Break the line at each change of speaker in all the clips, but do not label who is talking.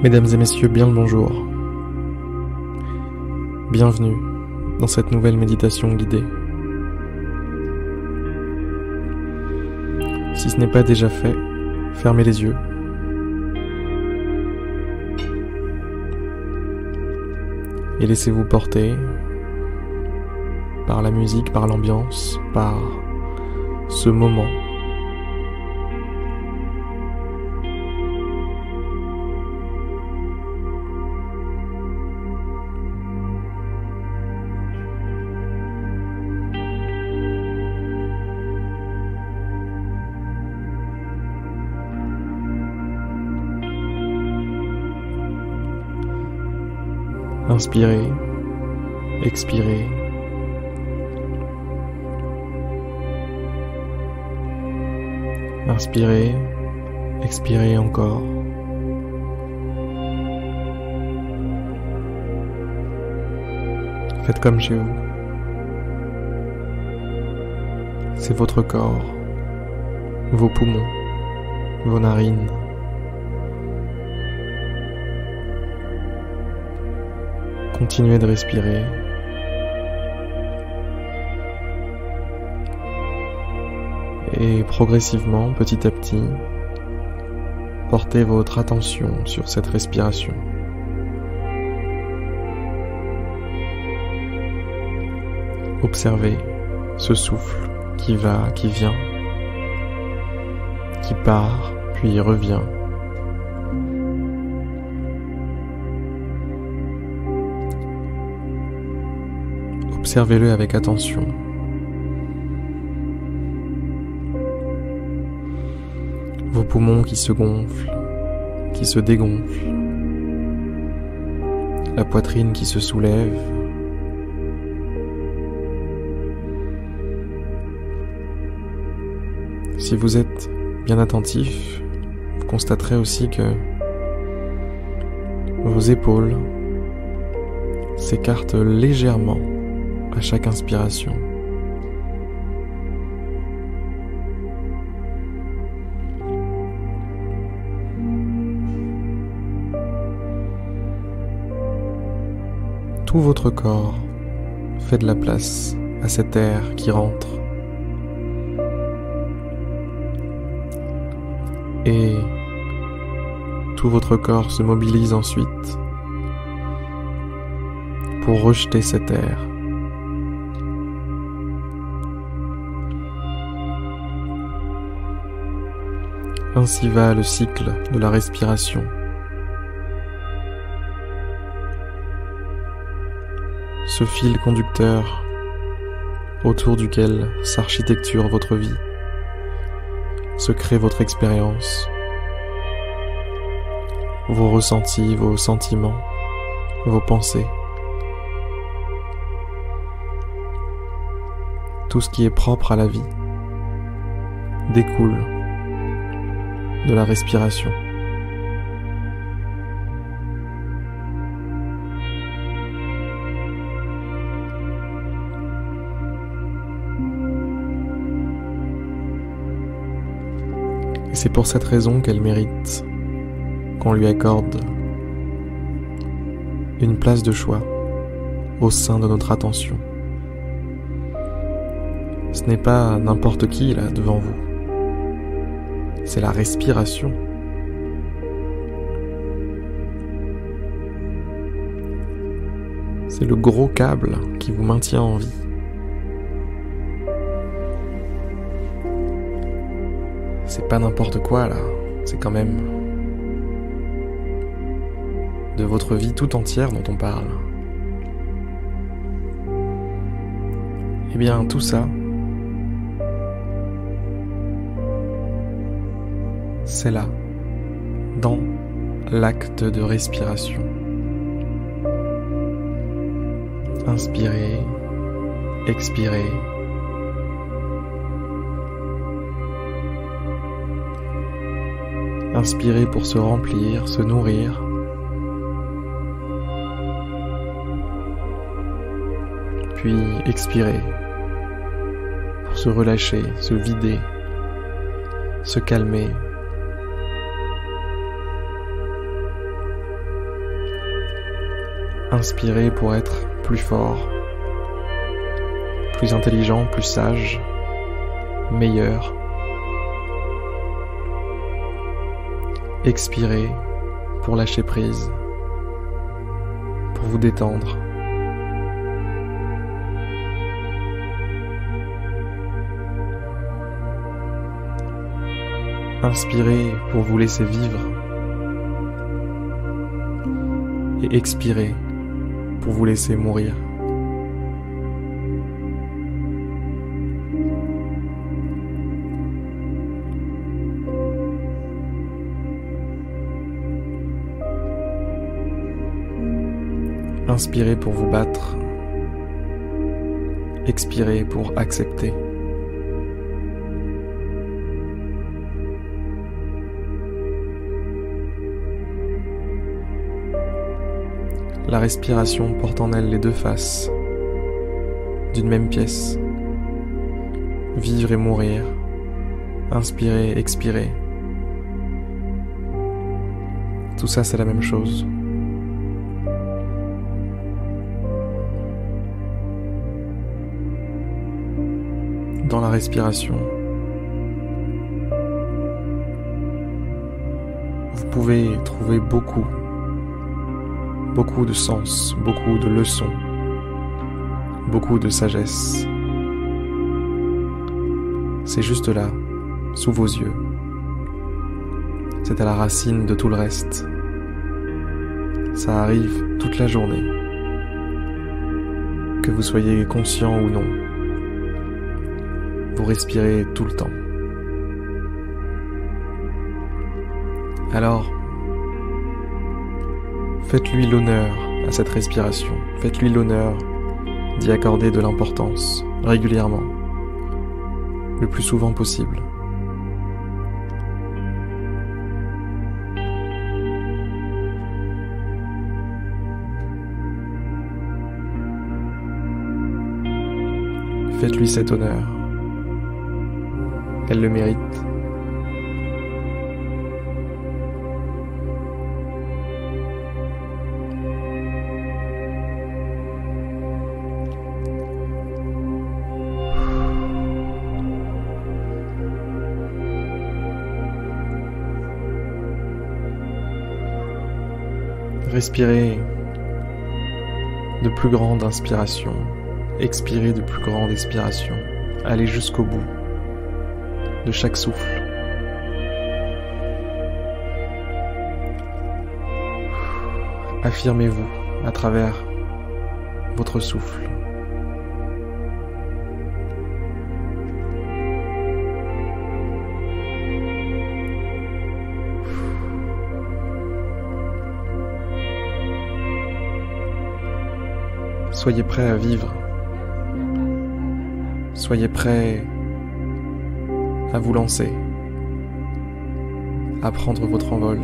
Mesdames et messieurs, bien le bonjour. Bienvenue dans cette nouvelle méditation guidée. Si ce n'est pas déjà fait, fermez les yeux. Et laissez-vous porter par la musique, par l'ambiance, par ce moment. Inspirez, expirez. Inspirez, expirez encore. Faites comme chez vous. C'est votre corps, vos poumons, vos narines. Continuez de respirer. Et progressivement, petit à petit, portez votre attention sur cette respiration. Observez ce souffle qui va, qui vient, qui part, puis revient. Observez-le avec attention. Vos poumons qui se gonflent, qui se dégonflent, la poitrine qui se soulève. Si vous êtes bien attentif, vous constaterez aussi que vos épaules s'écartent légèrement à chaque inspiration. Tout votre corps fait de la place à cet air qui rentre. Et tout votre corps se mobilise ensuite pour rejeter cet air. Ainsi va le cycle de la respiration. Ce fil conducteur autour duquel s'architecture votre vie, se crée votre expérience, vos ressentis, vos sentiments, vos pensées. Tout ce qui est propre à la vie découle de la respiration. Et c'est pour cette raison qu'elle mérite qu'on lui accorde une place de choix au sein de notre attention. Ce n'est pas n'importe qui là devant vous. C'est la respiration. C'est le gros câble qui vous maintient en vie. C'est pas n'importe quoi là, c'est quand même de votre vie tout entière dont on parle. Eh bien, tout ça, c'est là, dans l'acte de respiration. Inspirez, expirez. Inspirez pour se remplir, se nourrir. Puis expirez pour se relâcher, se vider, se calmer. Inspirez pour être plus fort, plus intelligent, plus sage, meilleur. Expirez pour lâcher prise, pour vous détendre. Inspirez pour vous laisser vivre et expirez pour vous laisser mourir. Inspirez pour vous battre, expirez pour accepter. La respiration porte en elle les deux faces d'une même pièce. Vivre et mourir, inspirer, expirer. Tout ça, c'est la même chose. Dans la respiration, vous pouvez trouver beaucoup de sens, beaucoup de leçons, beaucoup de sagesse. C'est juste là, sous vos yeux. C'est à la racine de tout le reste. Ça arrive toute la journée. Que vous soyez conscient ou non. Vous respirez tout le temps. Alors, faites-lui l'honneur à cette respiration. Faites-lui l'honneur d'y accorder de l'importance, régulièrement, le plus souvent possible. Faites-lui cet honneur. Elle le mérite. Respirez de plus grande inspiration, expirez de plus grande expiration, allez jusqu'au bout de chaque souffle. Affirmez-vous à travers votre souffle. Soyez prêt à vivre. Soyez prêt à vous lancer, à prendre votre envol.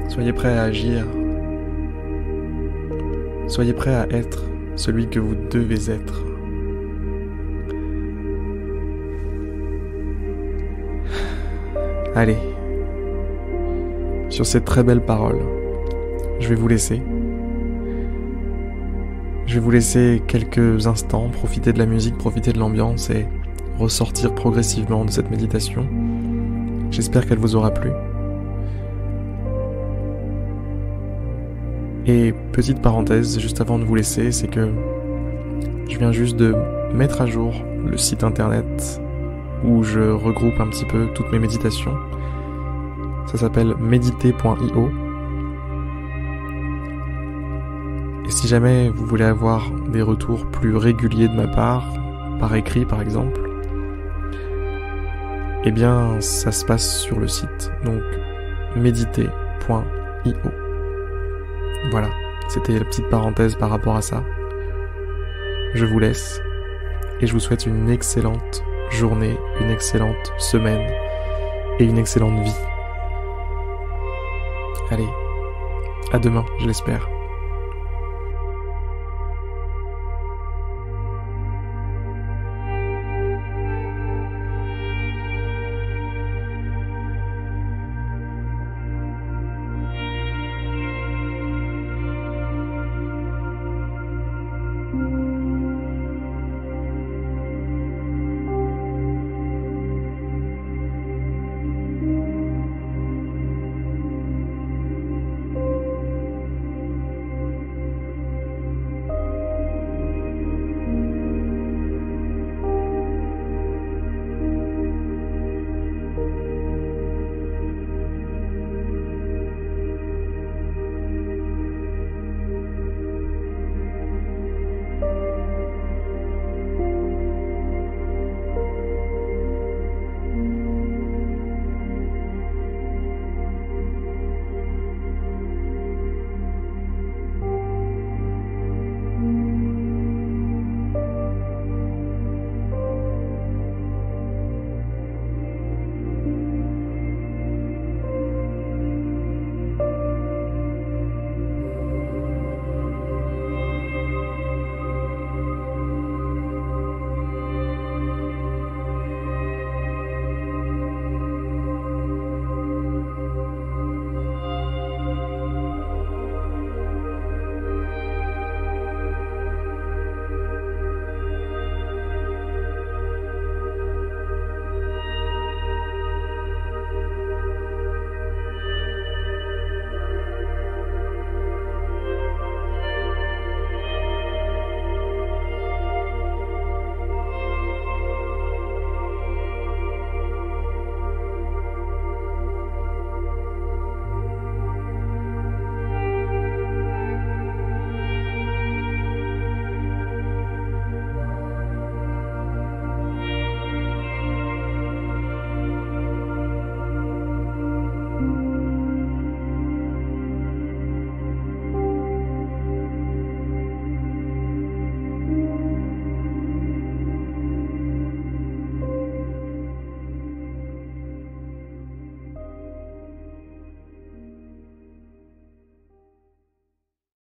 Soyez prêt à agir. Soyez prêt à être celui que vous devez être. Allez, sur ces très belles paroles, je vais vous laisser. Je vais vous laisser quelques instants, profiter de la musique, profiter de l'ambiance et ressortir progressivement de cette méditation. J'espère qu'elle vous aura plu. Et petite parenthèse, juste avant de vous laisser, c'est que je viens juste de mettre à jour le site internet où je regroupe un petit peu toutes mes méditations. Ça s'appelle mediter.io. Et si jamais vous voulez avoir des retours plus réguliers de ma part, par écrit par exemple, eh bien ça se passe sur le site. Donc mediter.io. Voilà, c'était la petite parenthèse par rapport à ça. Je vous laisse et je vous souhaite une excellente journée, une excellente semaine et une excellente vie. Allez, à demain, je l'espère.